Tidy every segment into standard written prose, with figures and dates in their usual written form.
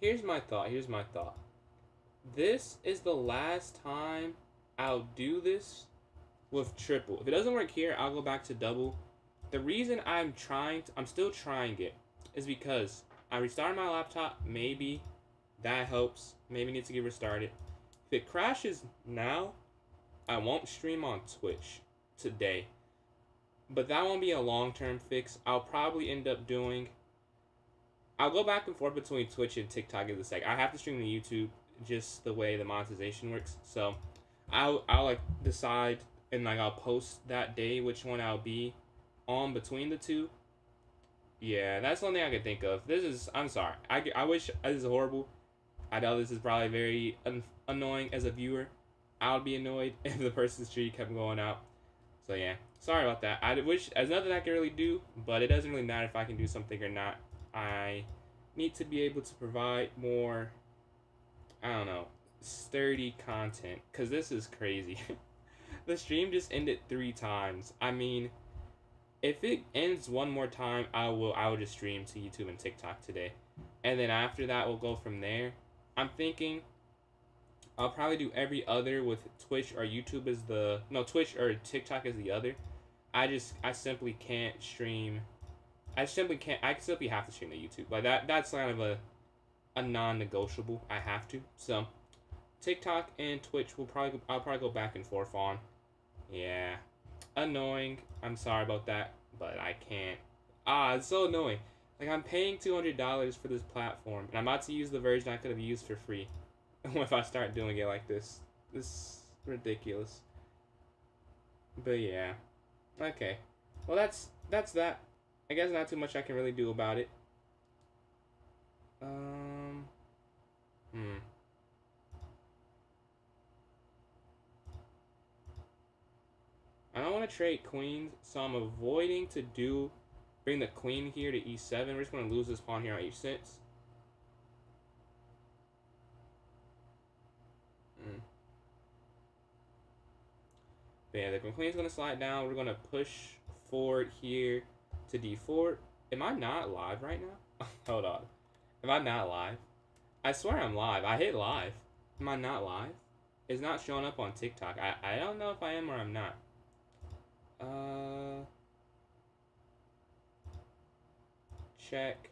Here's my thought. This is the last time I'll do this with triple. If it doesn't work here, I'll go back to double. The reason I'm still trying it, is because I restarted my laptop. Maybe that helps. Maybe it needs to get restarted. If it crashes now, I won't stream on Twitch today. But that won't be a long-term fix. I'll probably end up doing... I'll go back and forth between Twitch and TikTok in a sec. I have to stream to YouTube just the way the monetization works. So I'll like decide and like I'll post that day which one I'll be on between the two. Yeah, that's the only thing I can think of. I'm sorry. I wish this is horrible. I know this is probably very annoying as a viewer. I would be annoyed if the person's streak kept going out. So yeah, sorry about that. I wish there's nothing I can really do, but it doesn't really matter if I can do something or not. I need to be able to provide more, I don't know, sturdy content, because this is crazy. The stream just ended 3 times. I mean, if it ends one more time, I will just stream to YouTube and TikTok today. And then after that, we'll go from there. I'm thinking I'll probably do every other with Twitch or YouTube as the... No, Twitch or TikTok as the other. I simply can't stream... I simply have to stream to YouTube. Like, that's kind of a non-negotiable. I have to. So, TikTok and Twitch I'll probably go back and forth on. Yeah. Annoying. I'm sorry about that, but I can't. It's so annoying. Like, I'm paying $200 for this platform, and I'm about to use the version I could have used for free. If I start doing it like this. This is ridiculous. But yeah. Okay. Well, that's that. I guess not too much I can really do about it. I don't want to trade queens, so I'm avoiding to bring the queen here to e7. We're just going to lose this pawn here on h6. But yeah, the queen's going to slide down. We're going to push forward here to d4. Am I not live right now? Hold on. Am I not live? I swear I'm live. I hit live. Am I not live? It's not showing up on TikTok. I don't know if I am or I'm not. Check.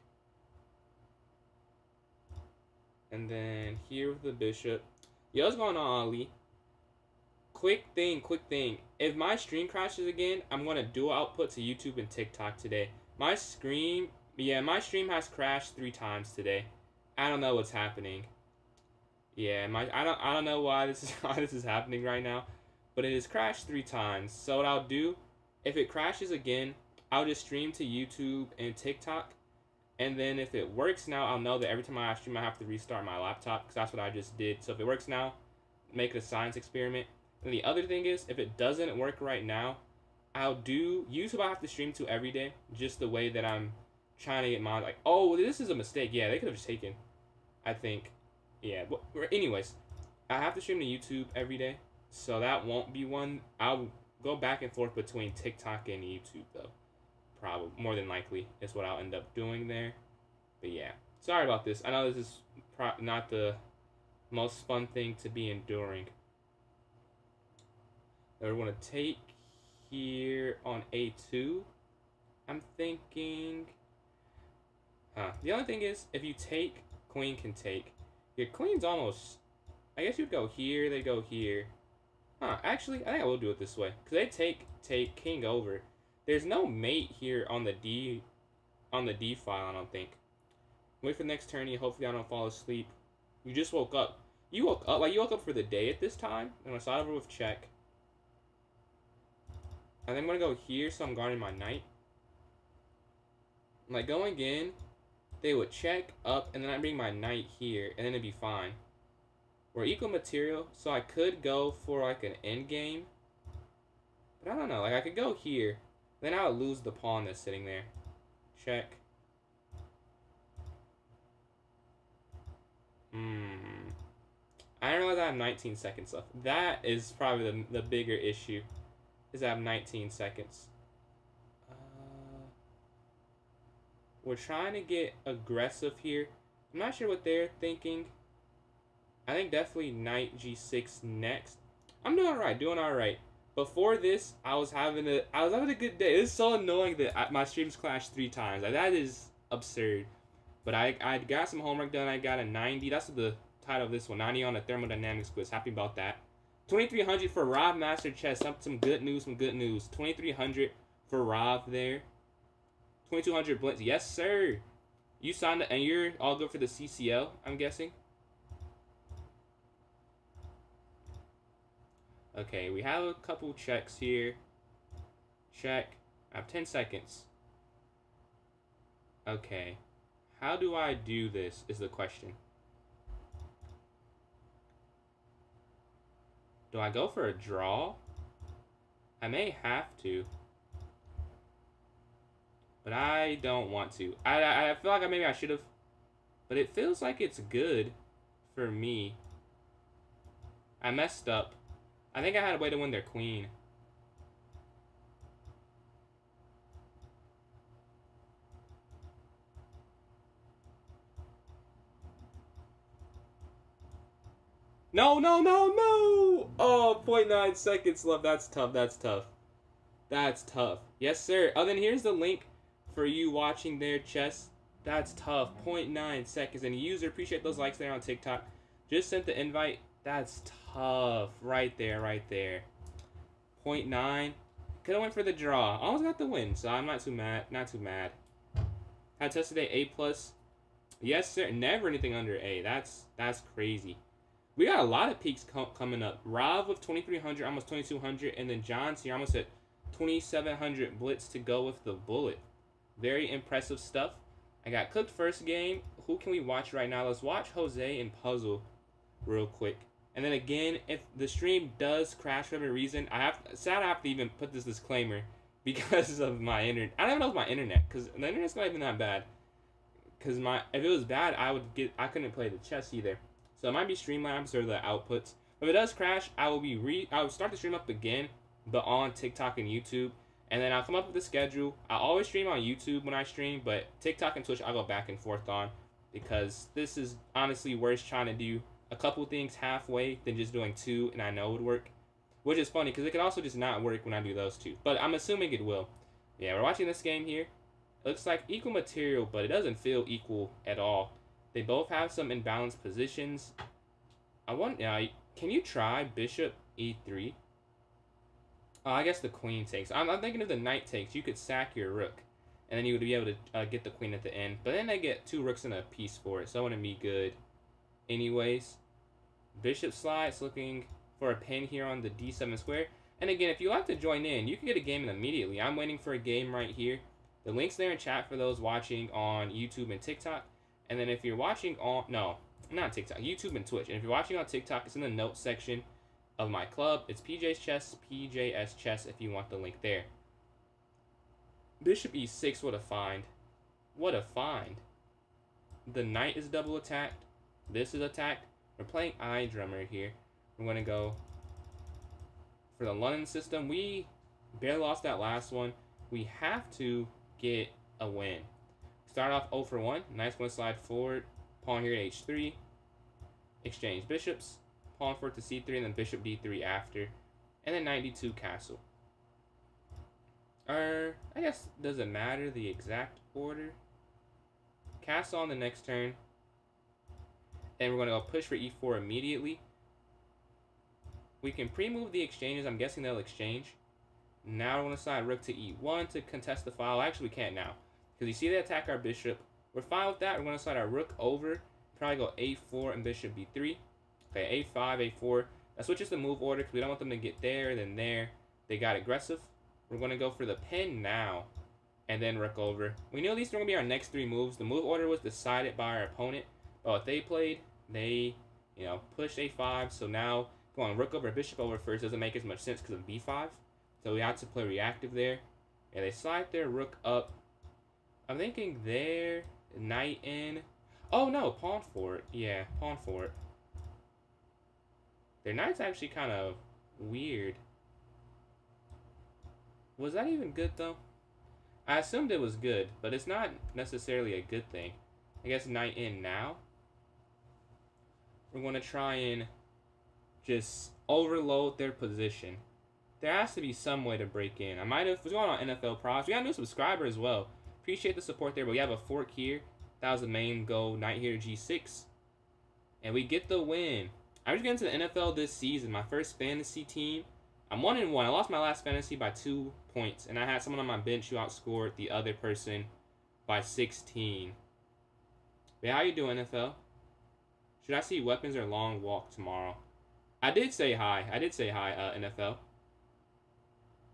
And then here with the bishop. Yo, what's going on, Ali? Quick thing. If my stream crashes again, I'm going to dual output to YouTube and TikTok today. My stream has crashed 3 times today. I don't know what's happening. Yeah, I don't know why this is happening right now, but it has crashed 3 times. So what I'll do, if it crashes again, I'll just stream to YouTube and TikTok. And then if it works now, I'll know that every time I stream, I have to restart my laptop, because that's what I just did. So if it works now, make it a science experiment. And the other thing is, if it doesn't work right now, YouTube I have to stream to every day, just the way that I'm trying to get mine. Like, oh, this is a mistake. Yeah, they could have just taken, I think. Yeah, but anyways, I have to stream to YouTube every day, so that won't be one. I'll go back and forth between TikTok and YouTube, though. Probably, more than likely, is what I'll end up doing there. But yeah, sorry about this. I know this is not the most fun thing to be enduring. Now we're going to take here on a2. I'm thinking... The only thing is, if you take, queen can take. Your queen's almost... I guess you'd go here, they go here. Actually, I think I will do it this way. Because they take king over. There's no mate here on the D file, I don't think. Wait for the next turn. Hopefully I don't fall asleep. You just woke up. You woke up for the day at this time. I'm going to start over with check. And then I'm going to go here, so I'm guarding my knight. Like, going in, they would check up, and then I bring my knight here, and then it'd be fine. We're equal material, so I could go for, like, an endgame. But I don't know. Like, I could go here. Then I would lose the pawn that's sitting there. Check. I didn't realize I have 19 seconds left. That is probably the bigger issue. Is I have 19 seconds. We're trying to get aggressive here. I'm not sure what they're thinking. I think definitely knight g6 next. I'm doing alright, doing alright. Before this, I was having a good day. It's so annoying that my streams crashed 3 times. Like, that is absurd. But I got some homework done. I got a 90. That's the title of this one. 90 on the thermodynamics quiz. Happy about that. 2300 for Rob Master Chess. Some good news. 2300 for Rob there. 2200 Blitz. Yes, sir. You signed up, and you're all good for the CCL, I'm guessing. Okay, we have a couple checks here. Check. I have 10 seconds. Okay. How do I do this is the question. Do I go for a draw? I may have to. But I don't want to. I feel like maybe I should have. But it feels like it's good for me. I messed up. I think I had a way to win their queen. No, no, no, no! Oh, 0.9 seconds left. That's tough. That's tough. That's tough. Yes, sir. Oh, then here's the link for you watching their chess. That's tough. 0.9 seconds. And user, appreciate those likes there on TikTok. Just sent the invite. That's tough. Right there, right there. 0.9. Could have went for the draw. Almost got the win, so I'm not too mad. Not too mad. Had test today A+. Yes, sir. Never anything under A. That's crazy. We got a lot of peaks coming up. Rob with 2300, almost 2200, and then John's here almost at 2700 blitz to go with the bullet. Very impressive stuff. I got cooked first game. Who can we watch right now? Let's watch Jose and Puzzle real quick. And then again, if the stream does crash for whatever reason, I have to even put this disclaimer because of my internet. I don't even know if my internet, because the internet's not even that bad. Because if it was bad, I couldn't play the chess either. So it might be Streamlabs or the outputs. If it does crash, I will start the stream up again, but on TikTok and YouTube. And then I'll come up with a schedule. I always stream on YouTube when I stream, but TikTok and Twitch I'll go back and forth on, because this is honestly worse trying to do a couple things halfway than just doing 2, and I know it would work. Which is funny, because it could also just not work when I do those 2. But I'm assuming it will. Yeah, we're watching this game here. It looks like equal material, but it doesn't feel equal at all. They both have some imbalanced positions. Can you try bishop e3? Oh, I guess the queen takes. I'm thinking if the knight takes, you could sack your rook, and then you would be able to get the queen at the end. But then they get 2 rooks and a piece for it, so it wouldn't be good. Anyways, bishop slides, looking for a pin here on the d7 square. And again, if you like to join in, you can get a game in immediately. I'm waiting for a game right here. The link's there in chat for those watching on YouTube and TikTok. And then if you're watching on, no, not TikTok, YouTube and Twitch. And if you're watching on TikTok, it's in the notes section of my club. It's PJ's Chess, PJS Chess, if you want the link there. Bishop e6, what a find. What a find. The knight is double attacked. This is attacked. We're playing iDrummer here. We're going to go for the London system. We barely lost that last one. We have to get a win. Start off 0 for 1. Knight's going to slide forward. Pawn here to h3. Exchange bishops. Pawn forward to c3, and then bishop d3 after. And then knight d2 castle. I guess doesn't matter the exact order. Castle on the next turn. And we're going to go push for e4 immediately. We can pre-move the exchanges. I'm guessing they'll exchange. Now we're going to slide rook to e1 to contest the file. Actually, we can't now, because you see they attack our bishop. We're fine with that. We're going to slide our rook over. Probably go a4 and bishop b3. Okay, a5, a4. That switches the move order because we don't want them to get there, then there. They got aggressive. We're going to go for the pin now, and then rook over. We knew these were going to be our next 3 moves. The move order was decided by our opponent. But what they played, they, pushed a5. So now going rook over, bishop over first doesn't make as much sense because of b5. So we had to play reactive there. Yeah, they slide their rook up. I'm thinking there, knight in. Oh no, pawn forward. Yeah, pawn forward. Their knight's actually kind of weird. Was that even good though? I assumed it was good, but it's not necessarily a good thing. I guess knight in now. We're going to try and just overload their position. There has to be some way to break in. I might have. What's going on NFL Props? We got a new subscriber as well. Appreciate the support there, but we have a fork here. That was the main goal. Knight here to G6. And we get the win. I'm just getting to the NFL this season. My first fantasy team. I'm 1-1. I lost my last fantasy by 2 points. And I had someone on my bench who outscored the other person by 16. But how you doing, NFL? Should I see weapons or long walk tomorrow? I did say hi. NFL.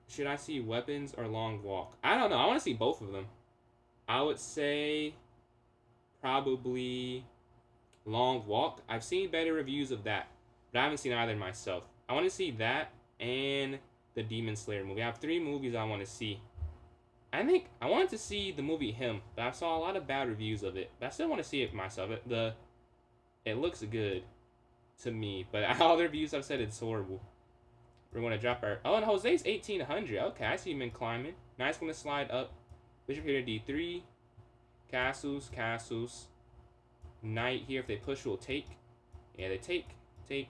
Should I see weapons or long walk? I don't know. I want to see both of them. I would say probably long walk. I've seen better reviews of that, but I haven't seen either myself. I want to see that and the Demon Slayer movie. I have 3 movies I want to see. I think I wanted to see the movie Him, but I saw a lot of bad reviews of it. But I still want to see it myself. It looks good to me, but all the reviews I've said it's horrible. We're going to drop our... Oh, and Jose's 1800. Okay, I see him in climbing. Knight's going to slide up. Bishop here to D3. Castles. Knight here. If they push, will take. Yeah, they take.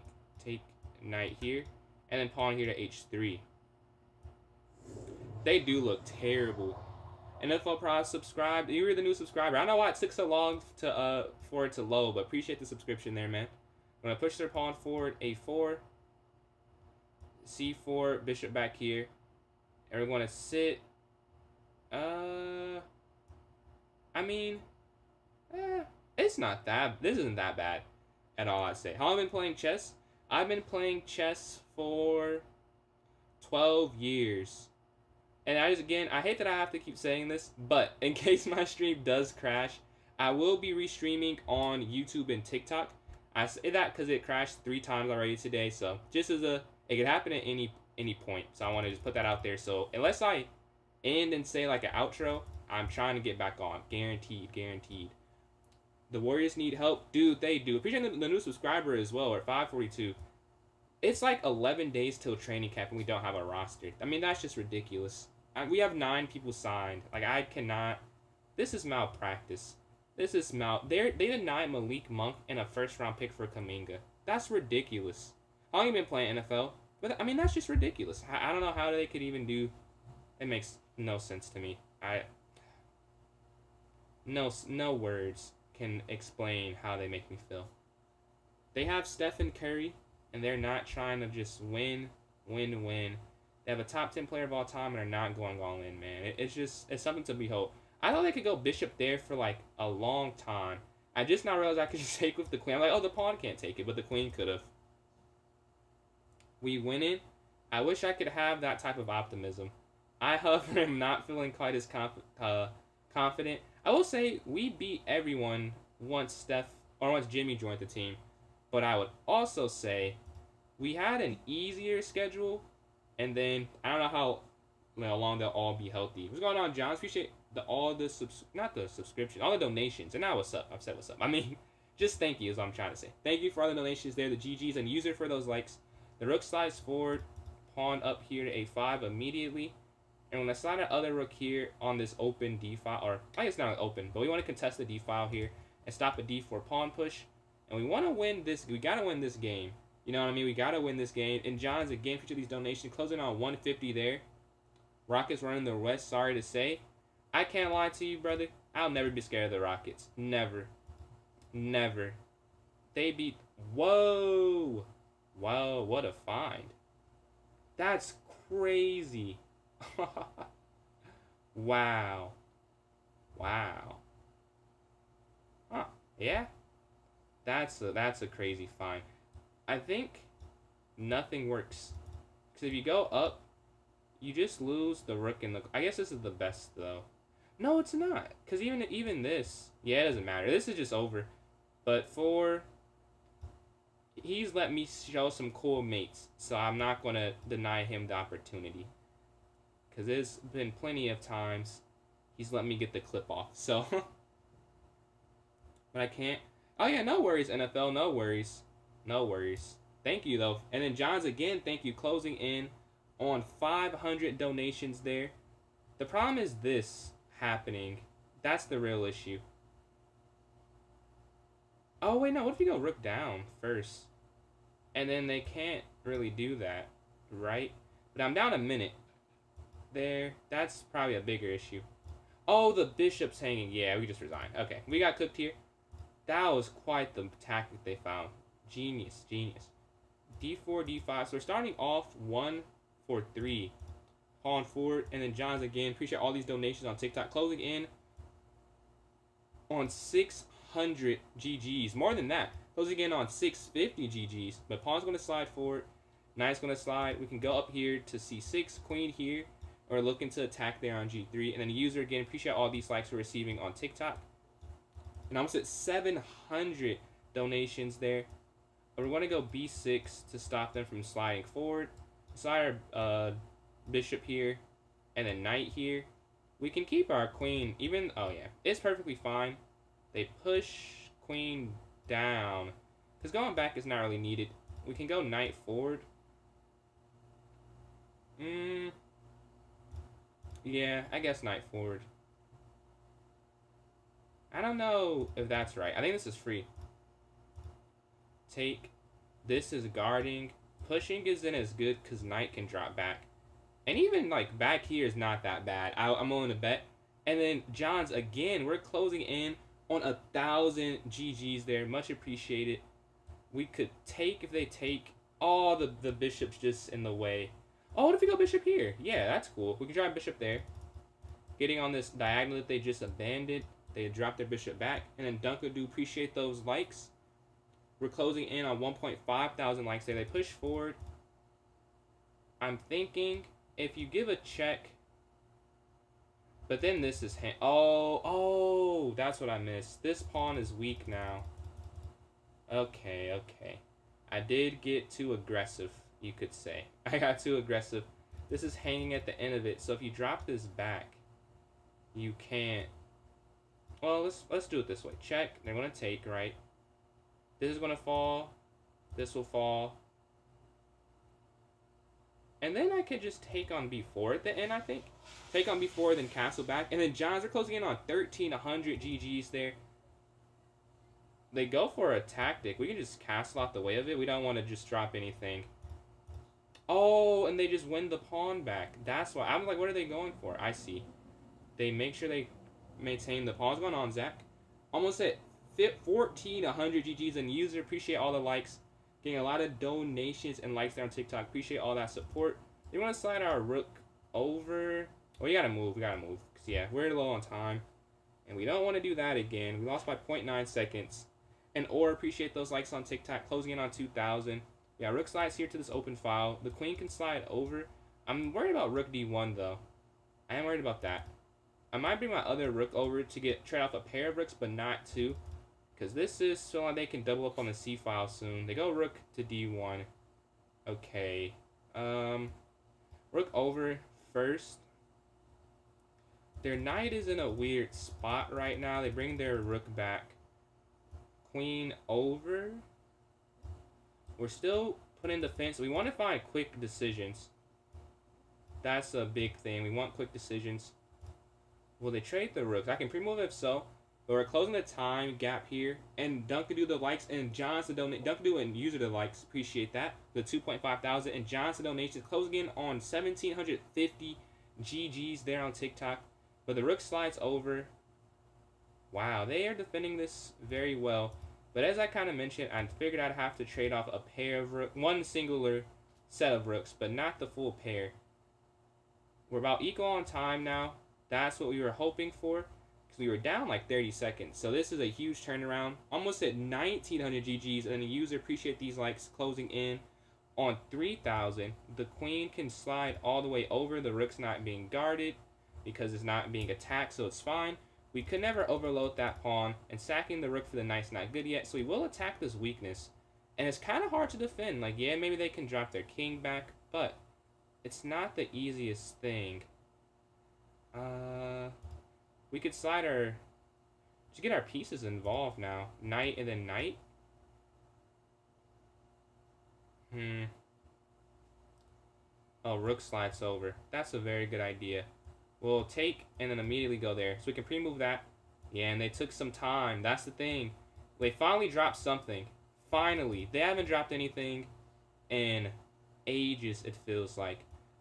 Knight here. And then pawn here to H3. They do look terrible. NFL Pro subscribe. You were the new subscriber. I don't know why it took so long for it to load, but appreciate the subscription there, man. I'm going to push their pawn forward. A4. C4. Bishop back here. And we're going to sit. I mean, it's not that. This isn't that bad at all, I'd say. How I've been playing chess? I've been playing chess for 12 years. And I hate that I have to keep saying this, but in case my stream does crash, I will be restreaming on YouTube and TikTok. I say that because it crashed 3 times already today, so just as it could happen at any point. So I want to just put that out there. So unless I end and say like an outro, I'm trying to get back on. Guaranteed. The Warriors need help. Dude, they do. Appreciate the new subscriber as well. We're at 542. It's like 11 days till training camp and we don't have a roster. I mean, that's just ridiculous. We have 9 people signed. Like, I cannot... This is malpractice. They denied Malik Monk and a first-round pick for Kaminga. That's ridiculous. I've only been playing NFL. But, I mean, that's just ridiculous. I don't know how they could even do... It makes no sense to me. No words can explain how they make me feel. They have Stephen Curry, and they're not trying to just win. They have a top 10 player of all time and are not going all in, man. It's something to behold. I thought they could go bishop there for like a long time. I just now realized I could just take with the queen. I'm like, oh, the pawn can't take it, but the queen could have. We win it. I wish I could have that type of optimism. I, however, am not feeling quite as confident. I will say we beat everyone once Jimmy joined the team. But I would also say we had an easier schedule. And then, I don't know how long they'll all be healthy. What's going on, John? Appreciate all the donations. And now what's up? I've said what's up. I mean, just thank you is what I'm trying to say. Thank you for all the donations there, the GGs, and user for those likes. The rook slides forward, pawn up here to A5 immediately. And when I slide our other rook here on this open D file, or I guess not open, but we want to contest the D file here and stop a D4 pawn push. And we want to win this. We got to win this game. You know what I mean? We got to win this game. And John's again for these donations, closing on 150 there. Rockets running the West, sorry to say. I can't lie to you, brother. I'll never be scared of the Rockets. Never. They beat... Whoa, what a find. That's crazy. Wow. Huh, yeah. That's a crazy find. I think nothing works. Because if you go up, you just lose the rook and the... I guess this is the best, though. No, it's not. Because even this... Yeah, it doesn't matter. This is just over. But he's let me show some cool mates. So I'm not going to deny him the opportunity. Because there's been plenty of times he's let me get the clip off. So... But I can't... Oh, yeah, no worries, NFL. No worries. Thank you, though. And then John's again, thank you. Closing in on 500 donations there. The problem is this happening. That's the real issue. Oh, wait, no. What if you go rook down first? And then they can't really do that, right? But I'm down a minute. There. That's probably a bigger issue. Oh, the bishop's hanging. Yeah, we just resigned. Okay, we got cooked here. That was quite the tactic they found. Genius, genius. D4, D5. So we're starting off 1-for-3. Pawn forward, and then John's again. Appreciate all these donations on TikTok. Closing in on 600 GGs. More than that. Closing in on 650 GGs. But pawn's going to slide forward. Knight's going to slide. We can go up here to C6. Queen here. Or looking to attack there on G3. And then the user again. Appreciate all these likes we're receiving on TikTok. And almost at 700 donations there. We're going to go B6 to stop them from sliding forward. Slide our bishop here. And then knight here. We can keep our queen. Even, oh yeah, it's perfectly fine. They push queen down. Because going back is not really needed. We can go knight forward. Yeah, I guess knight forward. I don't know if that's right. I think this is free. Take. This is guarding. Pushing isn't as good because knight can drop back. And even like back here is not that bad. I'm willing to bet. And then John's again. We're closing in on 1,000 GGs there. Much appreciated. We could take if they take. Oh, the bishop's just in the way. Oh, what if we go bishop here? Yeah, that's cool. We can drive bishop there. Getting on this diagonal that they just abandoned. They dropped their bishop back. And then Duncan do appreciate those likes. We're closing in on 1.5 thousand likes there. They push forward. I'm thinking if you give a check. But then this is... Oh, that's what I missed. This pawn is weak now. Okay. I did get too aggressive, you could say. I got too aggressive. This is hanging at the end of it. So if you drop this back, you can't... Well, let's do it this way. Check. They're going to take, right? This is going to fall. This will fall. And then I could just take on B4 at the end, I think. Take on B4, then castle back. And then Johns are closing in on 1,300 GGs there. They go for a tactic. We can just castle out the way of it. We don't want to just drop anything. Oh, and they just win the pawn back. That's why. I'm like, what are they going for? I see. They make sure they maintain the pawn's going on, Zach. Almost at 1,400 GGs and user. Appreciate all the likes. Getting a lot of donations and likes there on TikTok. Appreciate all that support. They want to slide our rook over. Oh, we gotta move. Cause yeah, we're low on time. And we don't want to do that again. We lost by 0.9 seconds. And or appreciate those likes on TikTok. Closing in on 2,000. Yeah, rook slides here to this open file. The queen can slide over. I'm worried about rook d1 though. I am worried about that. I might bring my other rook over to trade off a pair of rooks, but not two. Because this is so like they can double up on the c file soon. They go rook to d1. Okay. Rook over first. Their knight is in a weird spot right now. They bring their rook back. Queen over. We're still putting defense. We want to find quick decisions. That's a big thing. We want quick decisions. Will they trade the rooks? I can pre-move if so. But we're closing the time gap here. And Duncan do the likes. And John's the donate. Duncan do and user the likes. Appreciate that. The 2.5 thousand. And John's the donations. Closing in on 1,750 GGs there on TikTok. But the rook slides over. Wow, they are defending this very well. But as I kind of mentioned, I figured I'd have to trade off a pair of rooks. One singular set of rooks, but not the full pair. We're about equal on time now. That's what we were hoping for. Because we were down like 30 seconds. So this is a huge turnaround. Almost at 1,900 GGs. And the user appreciate these likes closing in on 3,000. The queen can slide all the way over. The rook's not being guarded because it's not being attacked, so it's fine. We could never overload that pawn, and sacking the rook for the knight's not good yet, so we will attack this weakness. And it's kind of hard to defend. Like, yeah, maybe they can drop their king back, but it's not the easiest thing. We could slide our... to get our pieces involved now. Knight and then knight. Oh, rook slides over. That's a very good idea. We'll take and then immediately go there. So we can pre-move that. Yeah, and they took some time. That's the thing. They finally dropped something. Finally. They haven't dropped anything in ages, it feels like.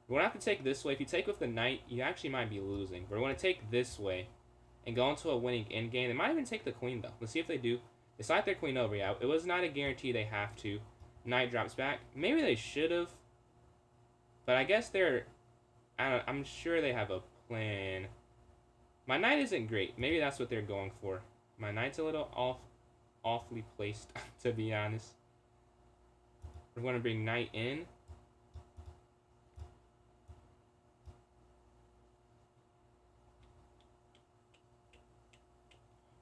We're going to have to take this way. If you take with the knight, you actually might be losing. But we're going to take this way and go into a winning endgame. They might even take the queen, though. Let's see if they do. They slide their queen over. Yeah, it was not a guarantee they have to. Knight drops back. Maybe they should have. But I guess they're... I'm sure they have a plan. My knight isn't great. Maybe that's what they're going for. My knight's a little awfully placed, to be honest. We're going to bring knight in.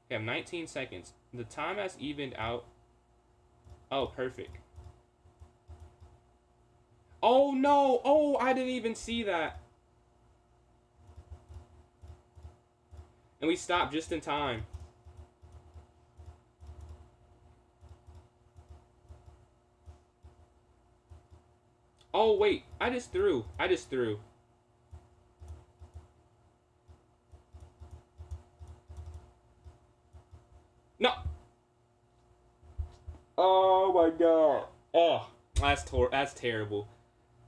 We have 19 seconds. The time has evened out. Oh, perfect. Oh, no. Oh, I didn't even see that. And we stopped just in time. Oh, wait. I just threw. No. Oh, my God. Oh, that's terrible.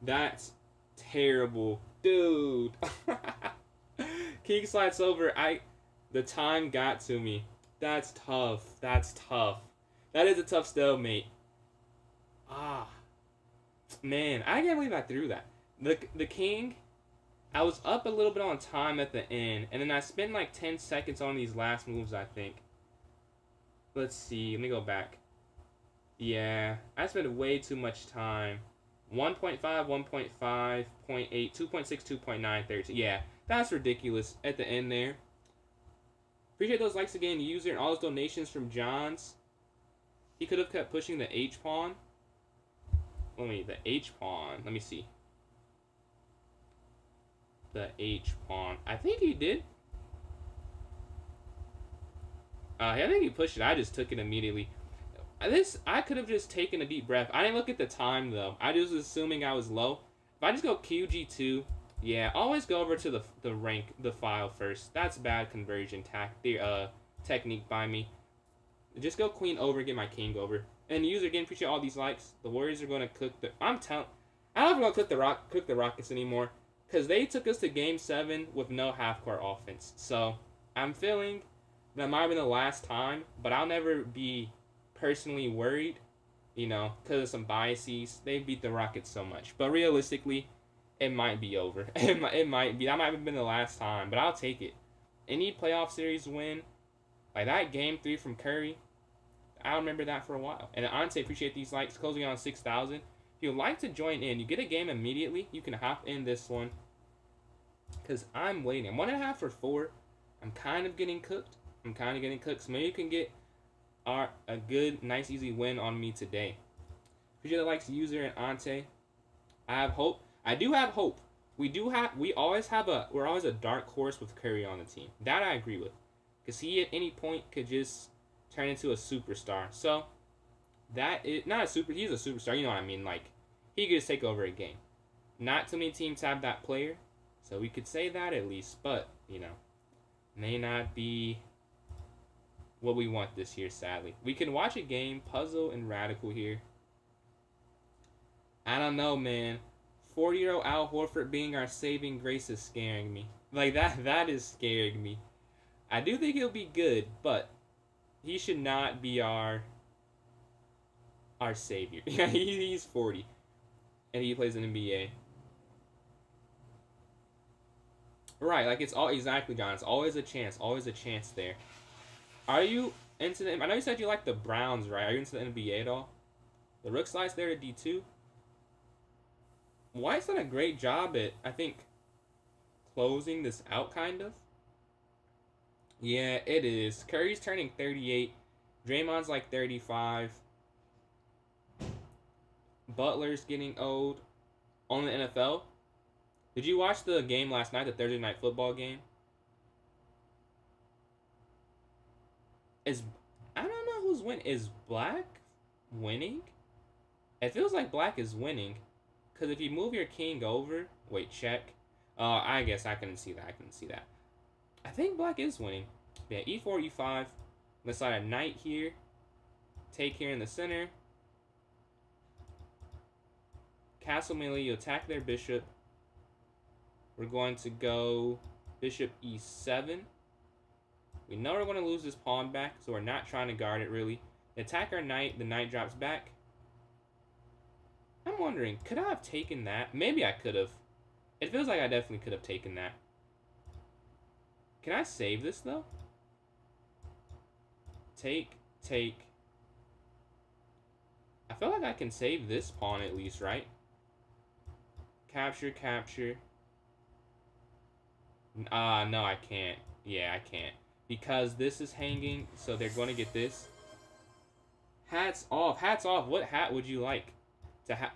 That's terrible. Dude. King slides over. The time got to me. That's tough. That is a tough stalemate. Man, I can't believe I threw that. The king, I was up a little bit on time at the end, and then I spent like 10 seconds on these last moves, I think. Let's see. Let me go back. Yeah, I spent way too much time. 1.5, 1.5, 0.8, 2.6, 2.9, 13. Yeah, that's ridiculous at the end there. Appreciate those likes again, user, and all those donations from Johns. He could have kept pushing the H pawn. The H pawn. Let me see. The H pawn. I think he did. I think he pushed it. I just took it immediately. I could have just taken a deep breath. I didn't look at the time, though. I just was assuming I was low. If I just go QG2, yeah, always go over to the file first. That's bad conversion technique by me. Just go queen over, get my king over. And user, again, appreciate all these likes. The Warriors are going to cook the... I don't know if we're going to cook the Rockets anymore. Because they took us to Game 7 with no half-court offense. So, I'm feeling that might have been the last time. But I'll never be personally worried. Because of some biases. They beat the Rockets so much. But realistically, it might be over. It might be. That might have been the last time. But I'll take it. Any playoff series win, like that Game 3 from Curry, I'll remember that for a while. And honestly, appreciate these likes. Closing on 6,000. If you'd like to join in, you get a game immediately. You can hop in this one. Because I'm waiting. I'm 1.5 for 4. I'm kind of getting cooked. So maybe you can get a good, nice, easy win on me today. Appreciate the likes, user and Ante. I have hope. I do have hope. We're always a dark horse with Curry on the team. That I agree with. Because he at any point could just turn into a superstar. So, he's a superstar, you know what I mean? Like, he could just take over a game. Not too many teams have that player. So we could say that at least. But, may not be what we want this year, sadly. We can watch a game, Puzzle and Radical here. I don't know, man. 40-year-old Al Horford being our saving grace is scaring me. Like, that is scaring me. I do think he'll be good, but he should not be our savior. He's 40. And he plays in NBA. Right, like it's all exactly, John. It's always a chance there. Are you into the? I know you said you like the Browns, right? Are you into the NBA at all? The Rook slides there at D2. White's done a great job at, I think, closing this out, kind of. Yeah, it is. Curry's turning 38. Draymond's like 35. Butler's getting old. On the NFL. Did you watch the game last night, the Thursday night football game? I don't know who's winning. Is Black winning? It feels like Black is winning. Because if you move your king over... Wait, check. I guess I couldn't see that. I think Black is winning. Yeah, E4, E5. Let's slide a knight here. take here in the center. Castle melee, you attack their bishop. We're going to go bishop e7. We know we're going to lose this pawn back, so we're not trying to guard it really. Attack our knight, the knight drops back. I'm wondering, could I have taken that? Maybe I could have. It feels like I definitely could have taken that. Can I save this though? Take. I feel like I can save this pawn at least, right? Capture. No, I can't. Yeah, I can't. Because this is hanging, so they're going to get this. Hats off. What hat would you like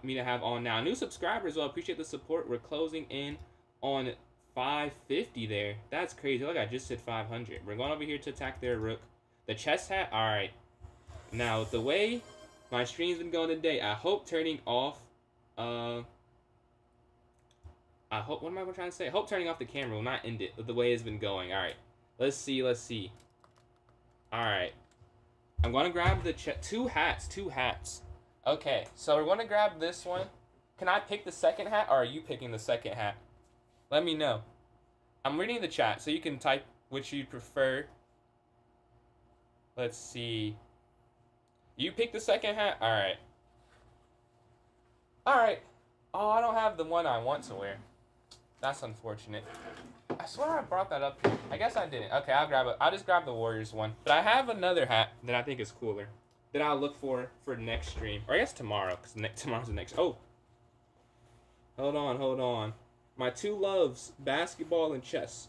me to have on now? New subscribers, well, appreciate the support. We're closing in on 550 there. That's crazy. Look, I just hit 500. We're going over here to attack their rook. The chest hat, all right. Now, the way my stream's been going today, I hope turning off, what am I trying to say? I hope turning off the camera will not end it the way it's been going. All right, let's see. All right, I'm going to grab the two hats. Okay, so we're going to grab this one. Can I pick the second hat, or are you picking the second hat? Let me know. I'm reading the chat, so you can type which you prefer. Let's see. You pick the second hat? All right. Oh, I don't have the one I want to wear. That's unfortunate. I swear I brought that up here. I guess I didn't. Okay, I'll grab it. I'll just grab the Warriors one. But I have another hat that I think is cooler that I'll look for next stream. Or I guess tomorrow, because tomorrow's the next. Oh. Hold on. My two loves, basketball and chess.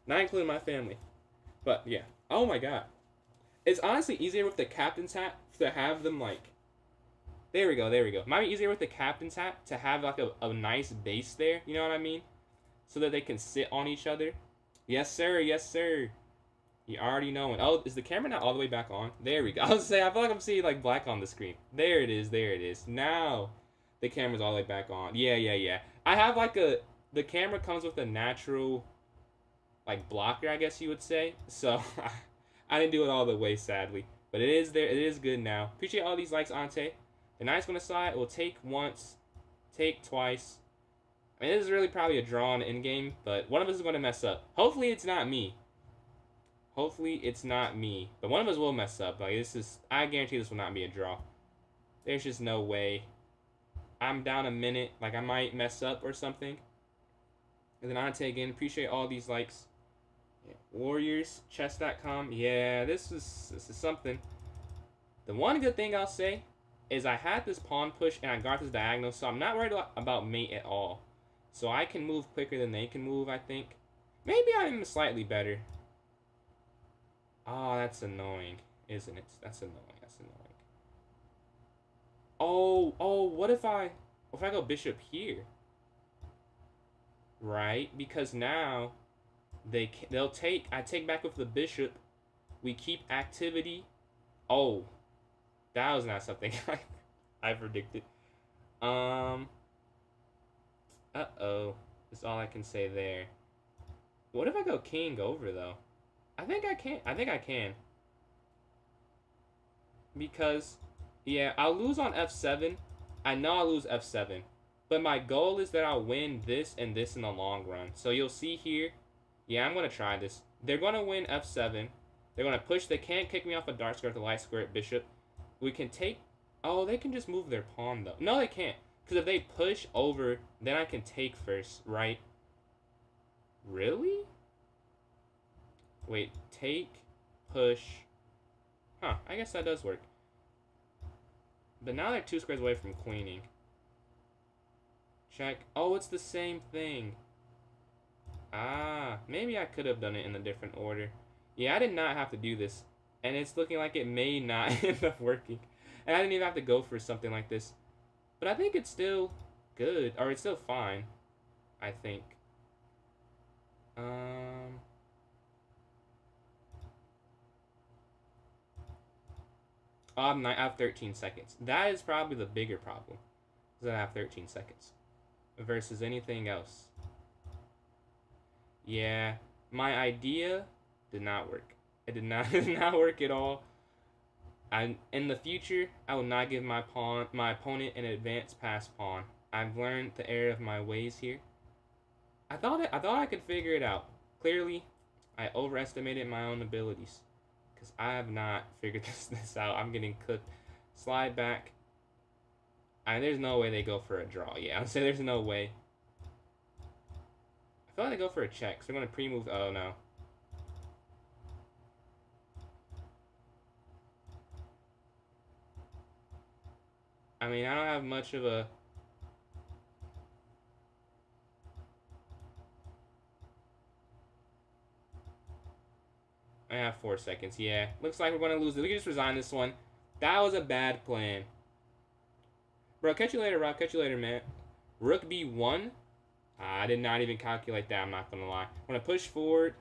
Not including my family. But, yeah. Oh, my God. It's honestly easier with the captain's hat to have them, like... There we go. Might be easier with the captain's hat to have, like, a nice base there. You know what I mean? So that they can sit on each other. Yes, sir. You already know it. Oh, is the camera not all the way back on? There we go. I was saying, I feel like I'm seeing, like, black on the screen. There it is. Now, the camera's all the way back on. Yeah. I have, like, the camera comes with a natural, like, blocker, I guess you would say. So... I didn't do it all the way, sadly. But it is there. It is good now. Appreciate all these likes, Ante. The knight's going to slide. It will take once. Take twice. I mean, this is really probably a draw in the endgame. But one of us is going to mess up. Hopefully, it's not me. But one of us will mess up. Like, this is... I guarantee this will not be a draw. There's just no way. I'm down a minute. Like, I might mess up or something. And then Ante again. Appreciate all these likes. Warriors, chess.com. Yeah, this is something. The one good thing I'll say is I had this pawn push and I got this diagonal, so I'm not worried about mate at all. So I can move quicker than they can move, I think. Maybe I'm slightly better. Oh, that's annoying, isn't it? That's annoying. Oh, what if I go bishop here? Right? Because now... They'll take... I take back with the bishop. We keep activity. Oh. That was not something I predicted. Uh-oh. That's all I can say there. What if I go king over, though? I think I can. Because, yeah, I'll lose on f7. I know I'll lose f7. But my goal is that I'll win this and this in the long run. So you'll see here... Yeah, I'm going to try this. They're going to win f7. They're going to push. They can't kick me off a dark square with a light square at bishop. We can take... Oh, they can just move their pawn, though. No, they can't. Because if they push over, then I can take first, right? Really? Wait, take, push. Huh, I guess that does work. But now they're 2 squares away from queening. Check. Oh, it's the same thing. Ah, maybe I could have done it in a different order. Yeah, I did not have to do this. And it's looking like it may not end up working. And I didn't even have to go for something like this. But I think it's still good. Or it's still fine. I think. I have 13 seconds. That is probably the bigger problem. Is that I have 13 seconds. Versus anything else. Yeah, my idea did not work. It did not work at all. In the future, I will not give my opponent an advanced pass pawn. I've learned the error of my ways here. I thought I could figure it out. Clearly, I overestimated my own abilities because I have not figured this out. I'm getting cooked. Slide back. There's no way they go for a draw. Yeah, I'll say there's no way. I feel like they go for a check. So they're going to pre-move. Oh, no. I mean, I don't have much of a... I have 4 seconds. Yeah. Looks like we're going to lose it. We can just resign this one. That was a bad plan. Bro, catch you later, Rob. Catch you later, man. Rook B1. I did not even calculate that. I'm not going to lie. I'm going to push forward.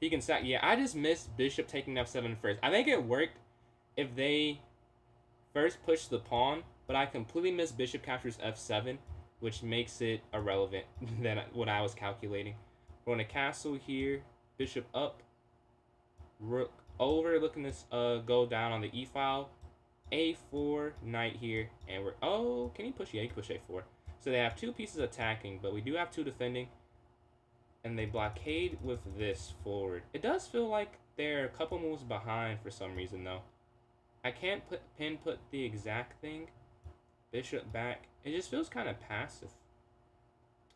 He can sack. Yeah, I just missed Bishop taking F7 first. I think it worked if they first pushed the pawn, but I completely missed Bishop captures F7, which makes it irrelevant than what I was calculating. We're going to castle here. Bishop up. Rook over. Looking to go down on the E file. A4, knight here, and we're... Oh, can he push? Yeah, he can push A4. So they have 2 pieces attacking, but we do have 2 defending. And they blockade with this forward. It does feel like they're a couple moves behind for some reason, though. I can't pinpoint the exact thing. Bishop back. It just feels kind of passive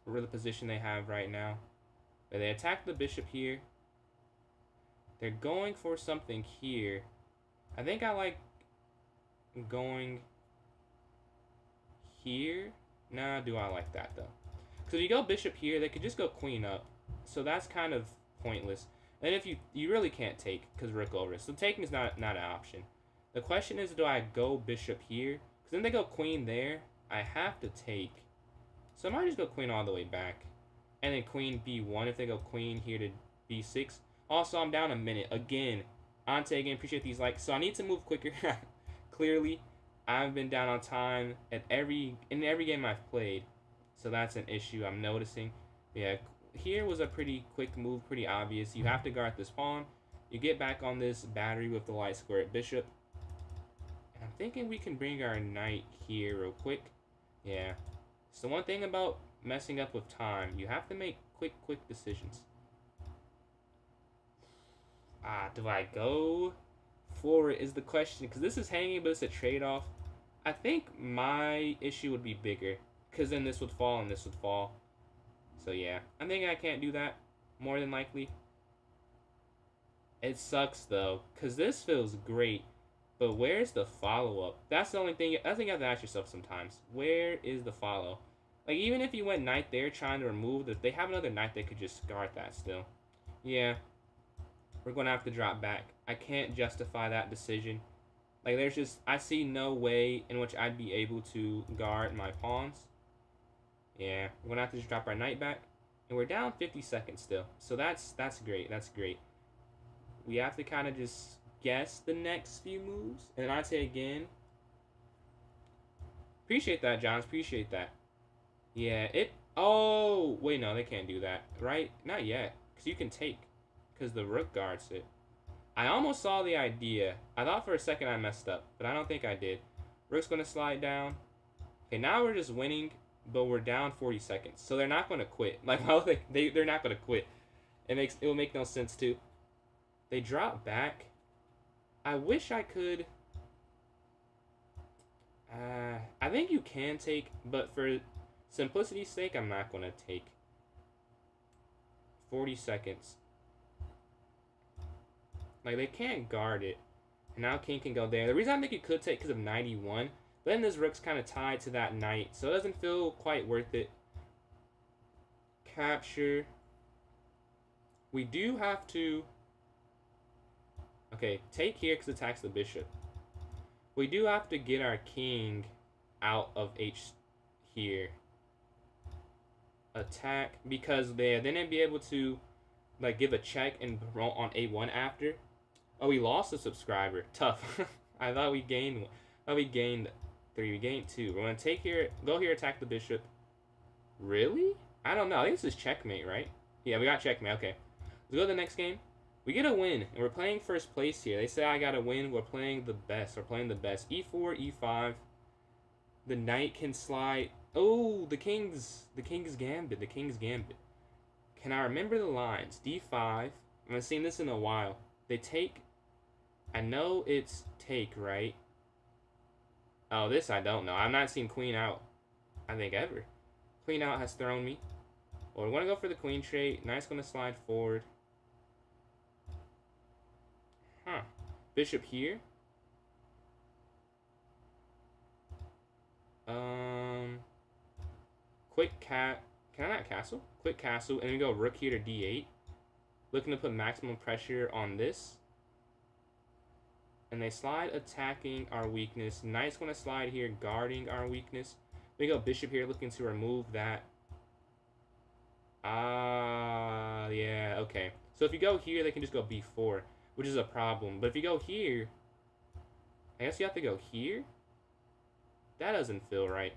for the position they have right now. But they attack the bishop here. They're going for something here. I think I like going here. Nah, do I like that though? Because if you go bishop here, they could just go queen up. So that's kind of pointless. And if you really can't take because rook over it. So taking is not an option. The question is, do I go bishop here? Because then they go queen there. I have to take. So I might just go queen all the way back. And then queen b1 if they go queen here to b6. Also, I'm down a minute. Again, Ante again, appreciate these likes. So I need to move quicker. Clearly, I've been down on time in every game I've played. So that's an issue I'm noticing. Yeah, here was a pretty quick move, pretty obvious. You have to guard this pawn. You get back on this battery with the light square at bishop. And I'm thinking we can bring our knight here real quick. Yeah. So one thing about messing up with time, you have to make quick decisions. Do I go forward is the question, because this is hanging, but it's a trade-off. I think my issue would be bigger, because then this would fall and this would fall. So yeah, I think I can't do that, more than likely. It sucks though, because this feels great, but where's the follow-up? That's the only thing, I think you have to ask yourself sometimes. Where is the follow? Like, even if you went knight there trying to remove, if they have another knight, they could just guard that still. Yeah. We're going to have to drop back. I can't justify that decision. Like, there's just... I see no way in which I'd be able to guard my pawns. Yeah. We're going to have to just drop our knight back. And we're down 50 seconds still. So that's great. That's great. We have to kind of just guess the next few moves. And I'd say again... Appreciate that, Johns. Appreciate that. Yeah, it... Oh! Wait, no, they can't do that. Right? Not yet. Because you can take. Because the rook guards it. I almost saw the idea. I thought for a second I messed up, but I don't think I did. Rook's going to slide down. Okay, now we're just winning, but we're down 40 seconds. So they're not going to quit. Like, how they're not going to quit. It will make no sense too. They drop back. I wish I could. I think you can take, but for simplicity's sake, I'm not going to take. 40 seconds. Like, they can't guard it. And now king can go there. The reason I think you could take because of 91. But then this rook's kind of tied to that knight. So it doesn't feel quite worth it. Capture. We do have to... Okay, take here because it attacks the bishop. We do have to get our king out of H here. Attack. Because then they'd be able to like give a check and on A1 after. Oh, we lost a subscriber. Tough. I thought we gained one. Oh, we gained 3. We gained 2. We're going to take here. Go here, attack the bishop. Really? I don't know. I think this is checkmate, right? Yeah, we got checkmate. Okay. Let's go to the next game. We get a win, and we're playing first place here. They say I got to win. We're playing the best. We're playing the best. E4, E5. The knight can slide. Oh, the king's gambit. The king's gambit. Can I remember the lines? D5. I haven't seen this in a while. They take. I know it's take, right? Oh, this I don't know. I've not seen queen out, I think, ever. Queen out has thrown me. Well, we want to go for the queen trait. Knight's going to slide forward. Huh. Bishop here. Quick cat. Can I not castle? Quick castle. And we go rook here to d8. Looking to put maximum pressure on this. And they slide attacking our weakness. Knight's going to slide here guarding our weakness. We go bishop here looking to remove that. Yeah, okay. So if you go here, they can just go b4, which is a problem. But if you go here, I guess you have to go here? That doesn't feel right.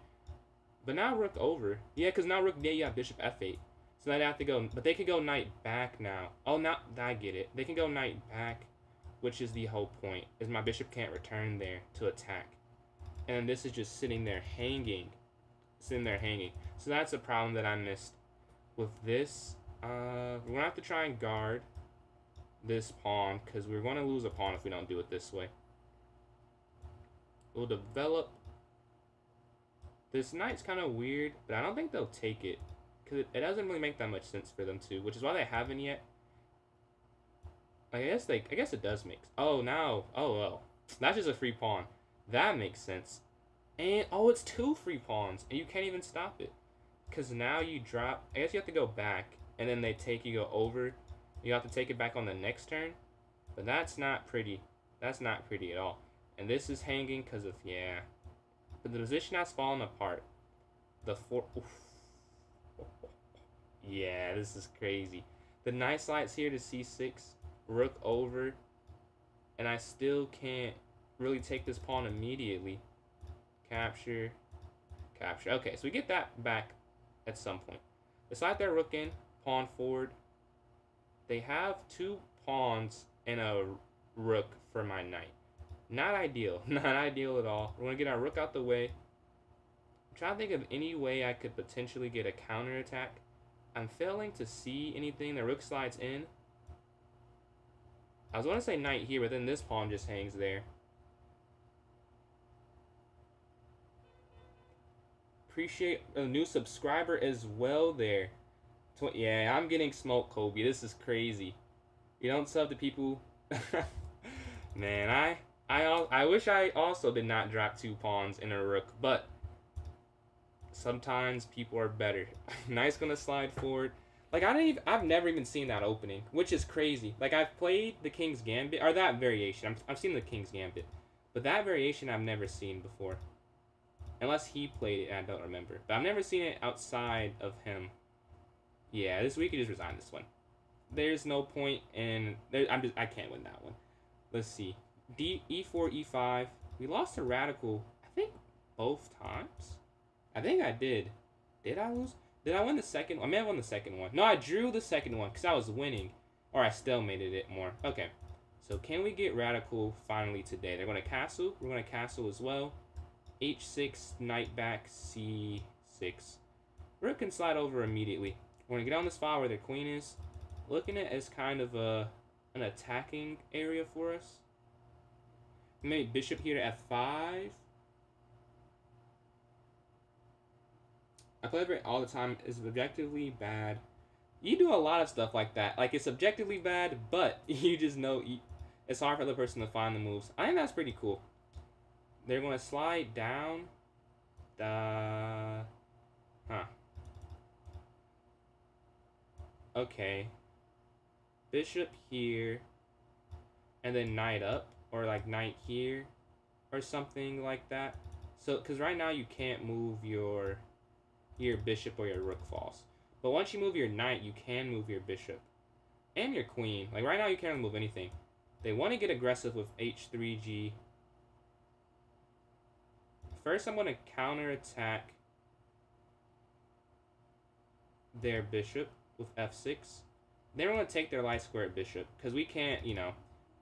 But now rook over. Yeah, because now rook, yeah, you have bishop f8. So now they have to go, but they can go knight back now. Oh, now, I get it. They can go knight back, which is the whole point, is my bishop can't return there to attack. And this is just sitting there hanging. Sitting there hanging. So that's a problem that I missed. With this, we're going to have to try and guard this pawn, because we're going to lose a pawn if we don't do it this way. We'll develop. This knight's kind of weird, but I don't think they'll take it, because it doesn't really make that much sense for them to, which is why they haven't yet. I guess it does make. Oh, now. Oh, well. That's just a free pawn. That makes sense. And, oh, it's 2 free pawns, and you can't even stop it. Because now you drop. I guess you have to go back, and then they take, you go over. You have to take it back on the next turn. But that's not pretty. That's not pretty at all. And this is hanging because of, yeah. But the position has fallen apart. The 4. Oof. Yeah, this is crazy. The knight slides here to c6. Rook over. And I still can't really take this pawn immediately. Capture. Capture. Okay, so we get that back at some point. They slide their rook in. Pawn forward. They have 2 pawns and a rook for my knight. Not ideal. Not ideal at all. We're going to get our rook out the way. I'm trying to think of any way I could potentially get a counterattack. I'm failing to see anything. The rook slides in. I was going to say knight here, but then this pawn just hangs there. Appreciate a new subscriber as well there. Yeah, I'm getting smoked, Kobe. This is crazy. You don't sub to people. Man, I wish I also did not drop 2 pawns in a rook, but sometimes people are better. Knight's gonna slide forward. Like I've never even seen that opening, which is crazy. Like I've played the King's Gambit, or that variation. I've seen the King's Gambit, but that variation I've never seen before, unless he played it and I don't remember. But I've never seen it outside of him. Yeah, we could just resign this one. There's no point in. I can't win that one. Let's see. E4, E5. We lost to Radical, I think, both times. I think I did. Did I lose? Did I win the second one? I may have won the second one. No, I drew the second one because I was winning. Or I stalemated it more. Okay. So can we get Radical finally today? They're going to castle. We're going to castle as well. H6, knight back, C6. Rook can slide over immediately. We're going to get on this file where their queen is. Looking at it as kind of an attacking area for us. Maybe bishop here to f5. I play it all the time. It's objectively bad. You do a lot of stuff like that. Like, it's objectively bad, but you just know it's hard for the person to find the moves. I think that's pretty cool. They're going to slide down. Okay. Bishop here. And then knight up. Or like knight here. Or something like that. So, because right now you can't move your bishop or your rook falls. But once you move your knight, you can move your bishop. And your queen. Like right now you can't move anything. They want to get aggressive with h3g. First I'm going to counterattack their bishop with f6. Then we're going to take their light square bishop, because we can't, you know,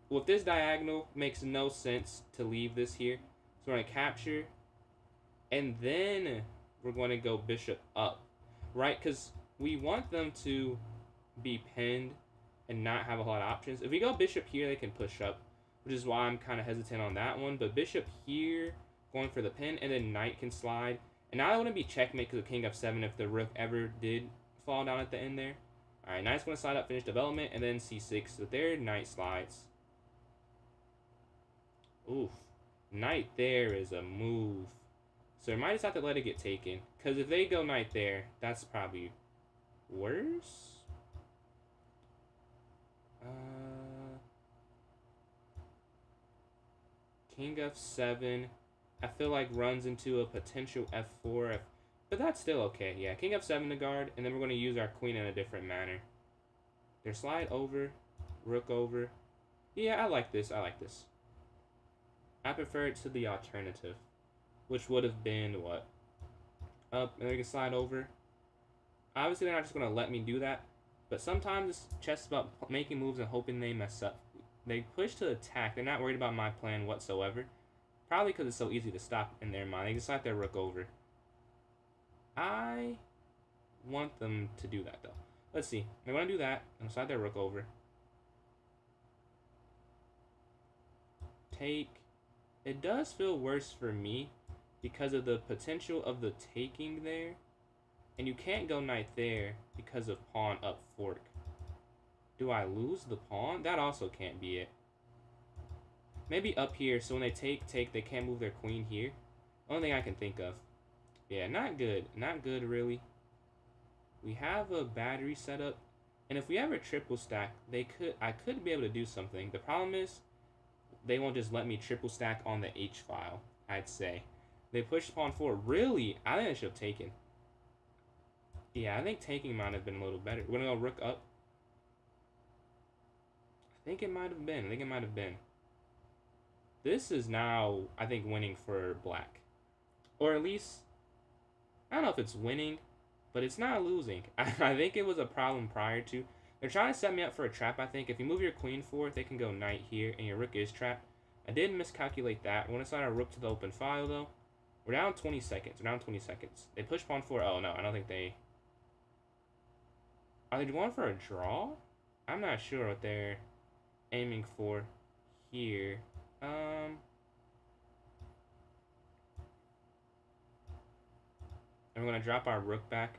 with this diagonal, makes no sense to leave this here. So we're going to capture, and then we're going to go bishop up, right? Because we want them to be pinned and not have a whole lot of options. If we go bishop here, they can push up, which is why I'm kind of hesitant on that one. But bishop here, going for the pin, and then knight can slide. And now I want to be checkmate because of king f7 if the rook ever did fall down at the end there. All right, knight's going to slide up, finish development, and then c6. So there, knight slides. Oof. Knight there is a move. So we might just have to let it get taken. Because if they go knight there, that's probably worse. King f7. I feel like runs into a potential f4. But that's still okay. Yeah, king f7 to guard. And then we're going to use our queen in a different manner. Their slide over. Rook over. Yeah, I like this. I like this. I prefer it to the alternative. Which would have been what? Up, and then we can slide over. Obviously, they're not just going to let me do that. But sometimes it's just about making moves and hoping they mess up. They push to attack. They're not worried about my plan whatsoever. Probably because it's so easy to stop in their mind. They just slide their rook over. I want them to do that, though. Let's see. They want to do that. And slide their rook over. Take. It does feel worse for me because of the potential of the taking there. And you can't go knight there because of pawn up fork. Do I lose the pawn? That also can't be it. Maybe up here, so when they take, they can't move their queen here. Only thing I can think of. Yeah, not good. Not good, really. We have a battery set up. And if we ever triple stack, I could be able to do something. The problem is, they won't just let me triple stack on the H file, I'd say. They pushed pawn 4. Really? I think I should have taken. Yeah, I think taking might have been a little better. We're going to go rook up. I think it might have been. This is now, I think, winning for black. Or at least, I don't know if it's winning, but it's not losing. I think it was a problem prior to. They're trying to set me up for a trap, I think. If you move your queen forward, they can go knight here, and your rook is trapped. I did miscalculate that. We're going to slide our rook to the open file, though. We're down 20 seconds. They push pawn 4. Oh, no, I don't think they... Are they going for a draw? I'm not sure what they're aiming for here. And we're going to drop our rook back.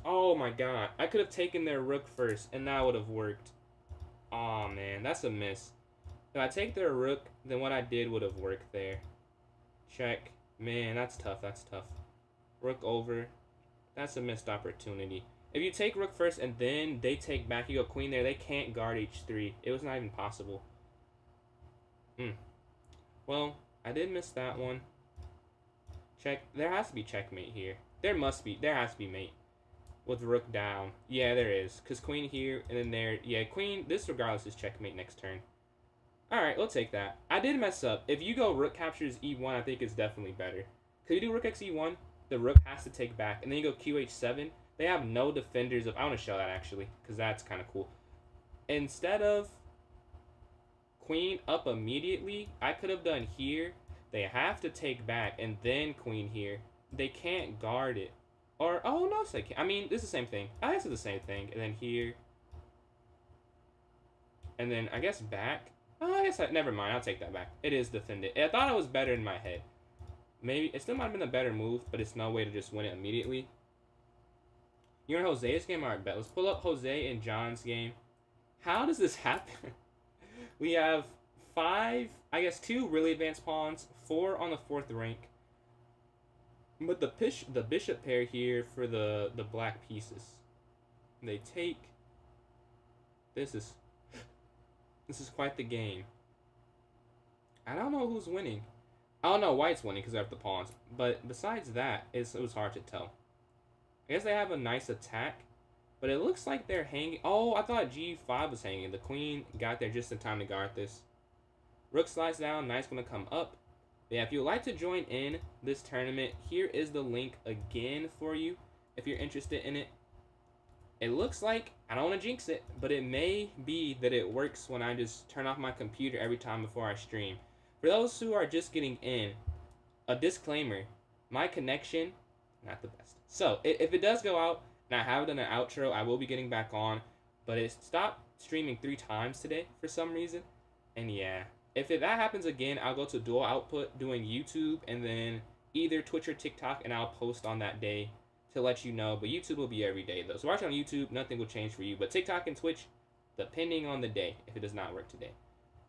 Oh my god. I could have taken their rook first, and that would have worked. Oh man, that's a miss. If I take their rook, then what I did would have worked there. Check. Man, that's tough. Rook over. That's a missed opportunity. If you take rook first and then they take back, you go queen there, they can't guard h3. It was not even possible. Well, I did miss that one. Check. There has to be checkmate here. There has to be mate. With rook down. Yeah, there is. Because queen here, and then there. Yeah, queen. This regardless is checkmate next turn. Alright, we'll take that. I did mess up. If you go rook captures e1, I think it's definitely better. Because you do rook x e1, the rook has to take back. And then you go qh7. They have no defenders of... I want to show that, actually. Because that's kind of cool. Instead of queen up immediately, I could have done here. They have to take back, and then queen here. They can't guard it. Or, oh, no, they can't. I mean, this is the same thing. I guess it's the same thing. And then here. And then, I guess back. Oh, I guess never mind. I'll take that back. It is defended. I thought it was better in my head. Maybe it still might have been a better move, but it's no way to just win it immediately. You're in Jose's game? Alright, bet. Let's pull up Jose and John's game. How does this happen? We have 5, I guess 2 really advanced pawns, 4 on the 4th rank. But the bishop pair here for the black pieces. They take. This is quite the game. I don't know who's winning. I don't know White's winning because they have the pawns. But besides that, it was hard to tell. I guess they have a nice attack. But it looks like they're hanging. Oh, I thought G5 was hanging. The queen got there just in time to guard this. Rook slides down, knight's going to come up. Yeah, if you'd like to join in this tournament, here is the link again for you if you're interested in it. It looks like, I don't want to jinx it, but it may be that it works when I just turn off my computer every time before I stream. For those who are just getting in, a disclaimer, my connection, not the best. So, if it does go out, and I have done an outro, I will be getting back on, but it stopped streaming 3 times today for some reason, and yeah. If that happens again, I'll go to dual output doing YouTube and then either Twitch or TikTok, and I'll post on that day to let you know. But YouTube will be every day, though. So watch on YouTube, nothing will change for you. But TikTok and Twitch, depending on the day, if it does not work today.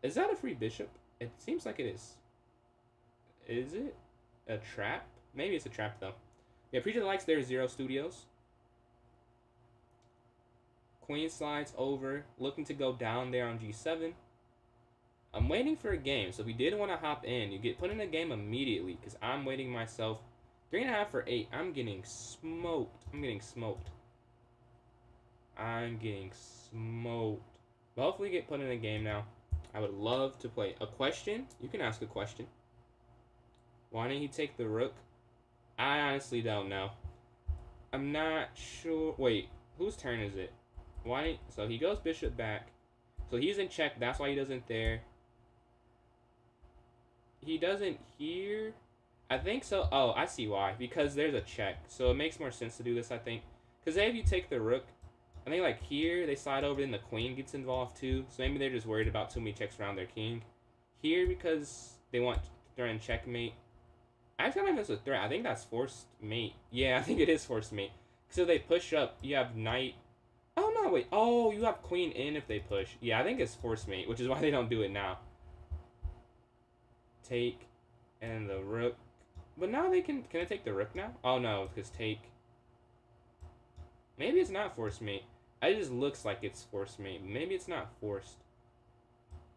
Is that a free bishop? It seems like it is. Is it a trap? Maybe it's a trap, though. Yeah, Preacher likes their Zero Studios. Queen slides over, looking to go down there on G7. I'm waiting for a game, so if you did want to hop in, you get put in a game immediately, because I'm waiting myself. 3.5 for 8. I'm getting smoked. I'm getting smoked. But hopefully get put in a game now. I would love to play. A question? You can ask a question. Why didn't he take the rook? I honestly don't know. I'm not sure. Wait, whose turn is it? Why? So he goes bishop back. So he's in check. That's why he doesn't there. He doesn't here. I think so. Oh, I see why. Because there's a check. So it makes more sense to do this, I think. Because if you take the rook, I think like here, they slide over and the queen gets involved too. So maybe they're just worried about too many checks around their king. Here, because they want to threaten checkmate. I don't know if it's a threat. I think that's forced mate. Yeah, I think it is forced mate. So they push up. You have knight. Oh, no, wait. Oh, you have queen in if they push. Yeah, I think it's forced mate, which is why they don't do it now. Take, and the rook. But now they can I take the rook now? Oh, no, because take. Maybe it's not forced mate. It just looks like it's forced mate. Maybe it's not forced.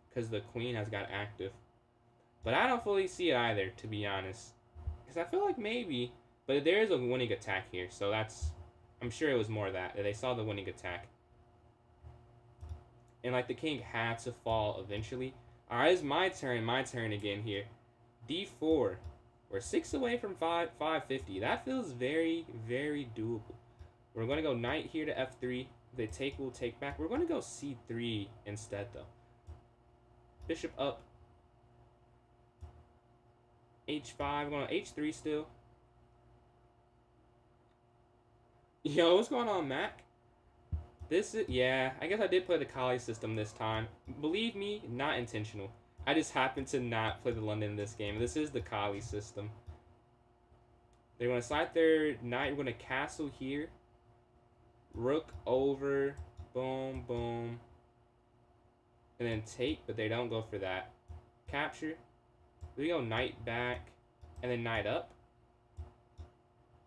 Because the queen has got active. But I don't fully see it either, to be honest. Because I feel like maybe. But there is a winning attack here, so that's. I'm sure it was more of that. They saw the winning attack. And like the king had to fall eventually. Alright, it's my turn again here. D4. We're 6 away from 550. That feels very, very doable. We're going to go knight here to F3. If they take, we'll take back. We're going to go C3 instead, though. Bishop up. H5. We're going to H3 still. Yo, what's going on, Mac? This is, yeah, I guess I did play the Kali system this time. Believe me, not intentional. I just happened to not play the London in this game. This is the Kali system. They're going to slide their knight. We're going to castle here. Rook over. Boom, boom. And then take, but they don't go for that. Capture. We go knight back. And then knight up.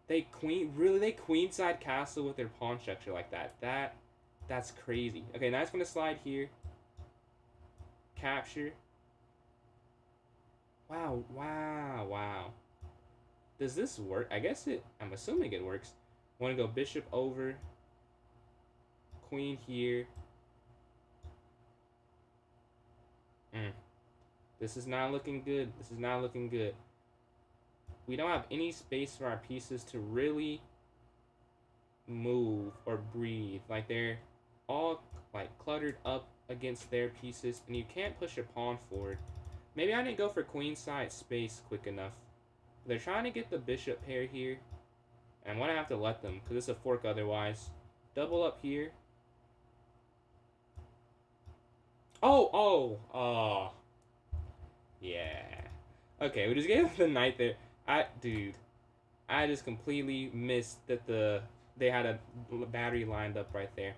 They queenside castle with their pawn structure like that. That's crazy. Okay, knight's going to slide here. Capture. Wow. Does this work? I guess I'm assuming it works. Want to go bishop over. Queen here. This is not looking good. We don't have any space for our pieces to really move or breathe. Like they're all like cluttered up against their pieces, and you can't push a pawn forward. Maybe I didn't go for queenside space quick enough. They're trying to get the bishop pair here, and I'm gonna have to let them because it's a fork otherwise. Double up here. Oh, yeah. Okay, we just gave the knight there. I just completely missed that they had a battery lined up right there.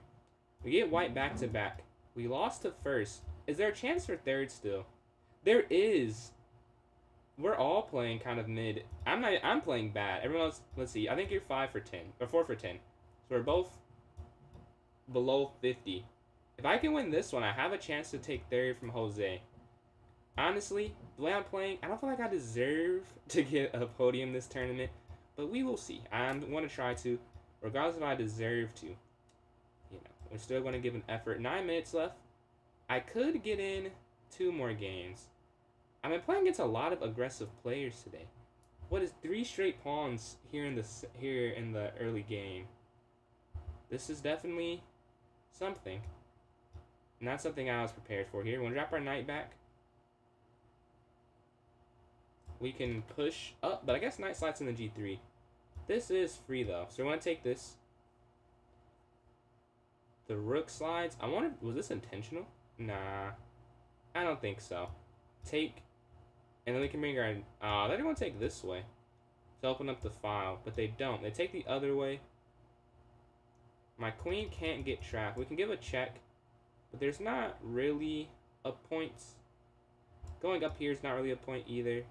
We get white back to back. We lost to first. Is there a chance for third still? There is. We're all playing kind of mid. I'm playing bad. Everyone else, let's see. I think you're 5 for 10 or 4 for 10. So we're both below 50. If I can win this one, I have a chance to take third from Jose. Honestly, the way I'm playing, I don't feel like I deserve to get a podium this tournament, but we will see. I want to try to, regardless if I deserve to. You know, we're still going to give an effort. 9 minutes left. I could get in 2 more games. I've been playing against a lot of aggressive players today. What is 3 straight pawns here in the early game? This is definitely something. Not something I was prepared for here. We'll drop our knight back. We can push up, but I guess knight slides in the g3. This is free though, so we're gonna take this. The rook slides. Was this intentional? Nah, I don't think so. Take, and then we can bring our. They're gonna take this way to open up the file, but they don't. They take the other way. My queen can't get trapped. We can give a check, but there's not really a point. Going up here is not really a point either.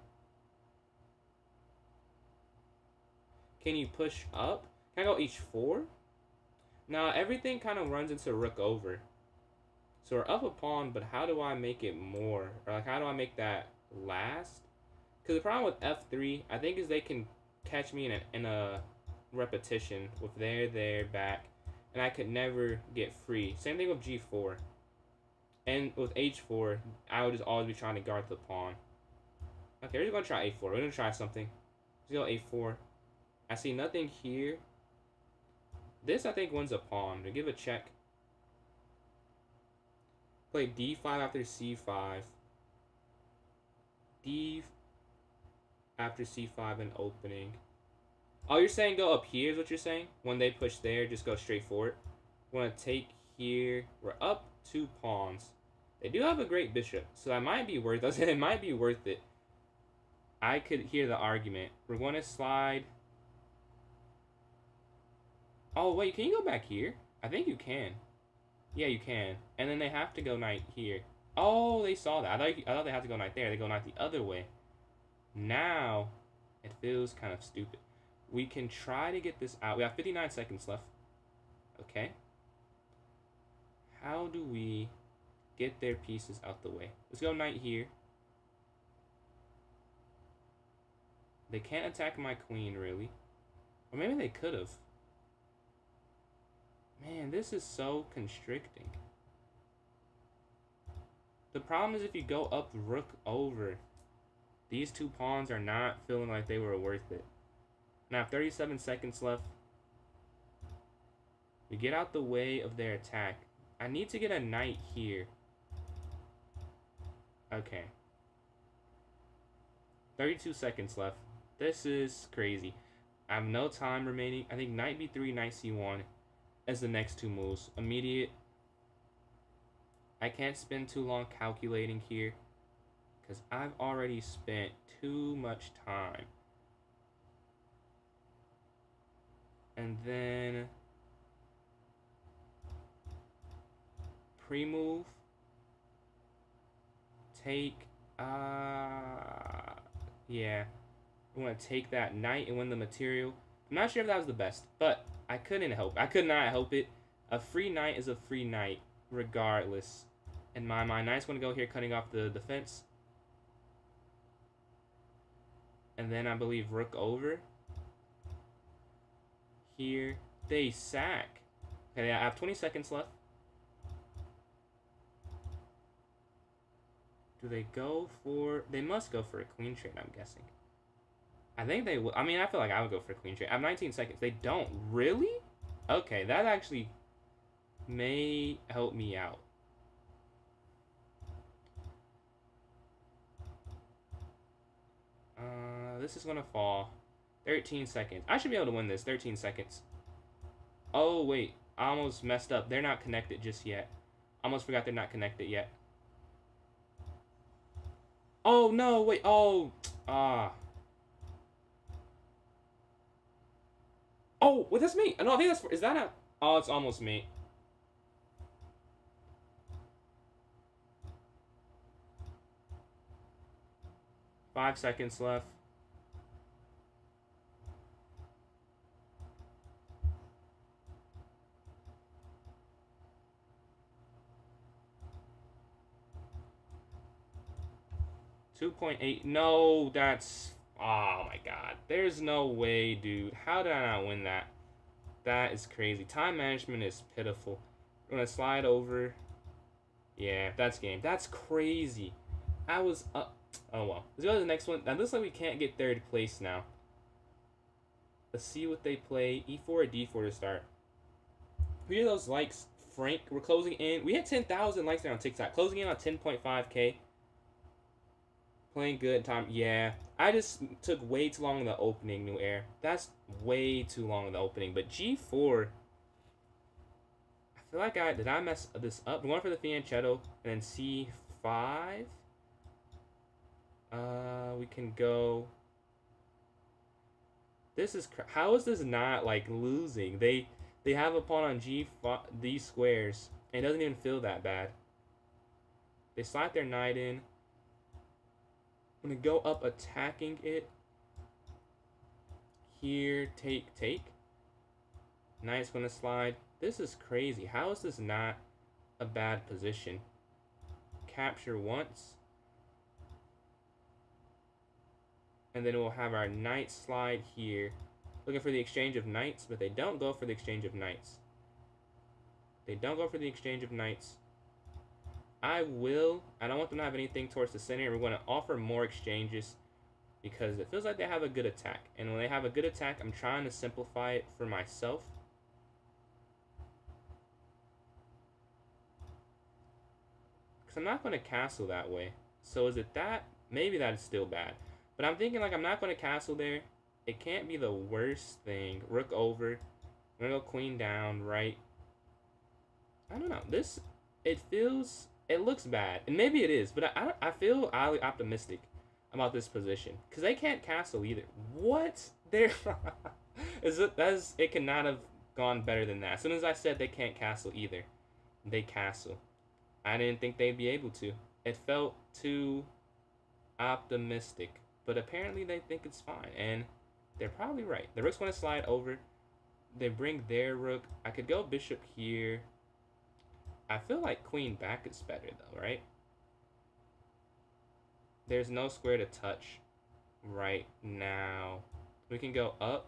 Can you push up? Can I go h4? Now everything kind of runs into rook over. So we're up a pawn, but how do I make it more? Or like, how do I make that last? Because the problem with f3, I think, is they can catch me in a repetition with there, back. And I could never get free. Same thing with g4. And with h4, I would just always be trying to guard the pawn. Okay, we're just going to try a4. We're going to try something. Let's go a4. I see nothing here. This, I think, wins a pawn. To give a check. Play d5 after c5. D after c5 and opening. Oh, you're saying go up here is what you're saying? When they push there, just go straight for it. We're going to take here. We're up 2 pawns. They do have a great bishop, so that might be worth it. It might be worth it. I could hear the argument. We're going to slide. Oh, wait, can you go back here? I think you can. Yeah, you can. And then they have to go knight here. Oh, they saw that. I thought they had to go knight there. They go knight the other way. Now, it feels kind of stupid. We can try to get this out. We have 59 seconds left. Okay. How do we get their pieces out the way? Let's go knight here. They can't attack my queen, really. Or maybe they could have. Man, this is so constricting. The problem is if you go up rook over, these 2 pawns are not feeling like they were worth it. Now, 37 seconds left. We get out the way of their attack. I need to get a knight here. Okay. 32 seconds left. This is crazy. I have no time remaining. I think knight b3, knight c1 as the next 2 moves. Immediate. I can't spend too long calculating here because I've already spent too much time. And then pre-move. Take, yeah. I'm going to take that knight and win the material. I'm not sure if that was the best, but I couldn't help it. I could not help it. A free knight is a free knight, regardless. In my mind, knight's going to go here, cutting off the defense. And then I believe rook over. Here. They sack. Okay, I have 20 seconds left. Do they go for... They must go for a queen trade, I'm guessing. I think they will. I mean, I feel like I would go for a queen trade. I have 19 seconds. They don't. Really? Okay, that actually may help me out. This is going to fall. 13 seconds. I should be able to win this. 13 seconds. Oh, wait. I almost messed up. They're not connected just yet. I almost forgot they're not connected yet. Oh, no. Wait. Oh. Oh, wait, that's me. No, I think that's... Is that a... Oh, it's almost me. Five seconds left. $2.8. No, that's... Oh, my God. There's no way, dude. How did I not win that? That is crazy. Time management is pitiful. We're going to slide over. Yeah, that's game. That's crazy. I was up... Oh well. Let's go to the next one. Now looks like we can't get third place now. Let's see what they play. E4 or D4 to start. We hear those likes, Frank. We're closing in. We had 10,000 likes there on TikTok. Closing in on 10.5K. Playing good time. Yeah. I just took way too long in the opening, New Air. That's way too long in the opening. But G4. I feel like did I mess this up? I'm going for the fianchetto. And then C5. We can go. This is how is this not like losing? They have a pawn on D squares, and it doesn't even feel that bad. They slide their knight in. I'm gonna go up attacking it. Here, take. Knight's gonna slide. This is crazy. How is this not a bad position? Capture once. And then we'll have our knight slide here. Looking for the exchange of knights, but they don't go for the exchange of knights. They don't go for the exchange of knights. I don't want them to have anything towards the center. We're going to offer more exchanges because it feels like they have a good attack. And when they have a good attack, I'm trying to simplify it for myself. Because I'm not going to castle that way. So is it that? Maybe that is still bad. But I'm thinking, like, I'm not going to castle there. It can't be the worst thing. Rook over. I'm going to go queen down, right? I don't know. It looks bad. And maybe it is. But I feel highly optimistic about this position. Because they can't castle either. What? It cannot have gone better than that. As soon as I said they can't castle either, they castle. I didn't think they'd be able to. It felt too optimistic. But apparently they think it's fine, and they're probably right. The rook's going to slide over. They bring their rook. I could go bishop here. I feel like queen back is better, though, right? There's no square to touch right now. We can go up.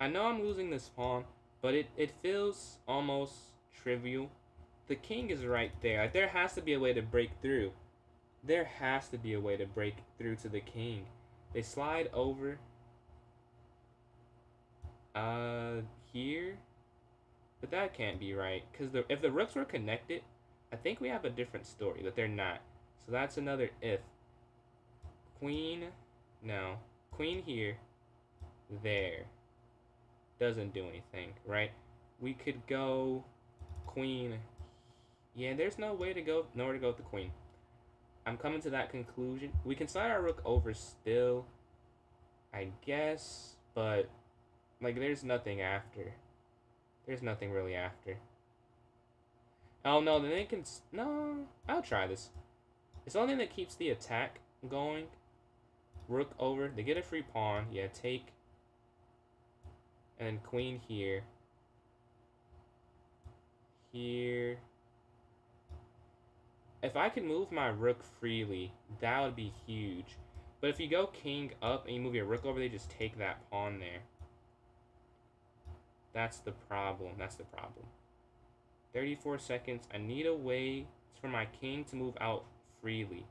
I know I'm losing this pawn, but it feels almost trivial. The king is right there. Like, there has to be a way to break through. There has to be a way to break through to the king. They slide over. Here. But that can't be right. Because if the rooks were connected, I think we have a different story. But they're not. So that's another if. Queen. No. Queen here. There. Doesn't do anything, right? We could go queen. Yeah, there's nowhere to go with the queen. I'm coming to that conclusion. We can slide our rook over still, I guess, but like there's nothing after. There's nothing really after. Oh no, then they can. No, I'll try this. It's the only thing that keeps the attack going. Rook over. They get a free pawn. Yeah, take. And then queen here. Here. If I could move my rook freely, that would be huge. But if you go king up and you move your rook over, they just take that pawn there. That's the problem. 34 seconds. I need a way for my king to move out freely.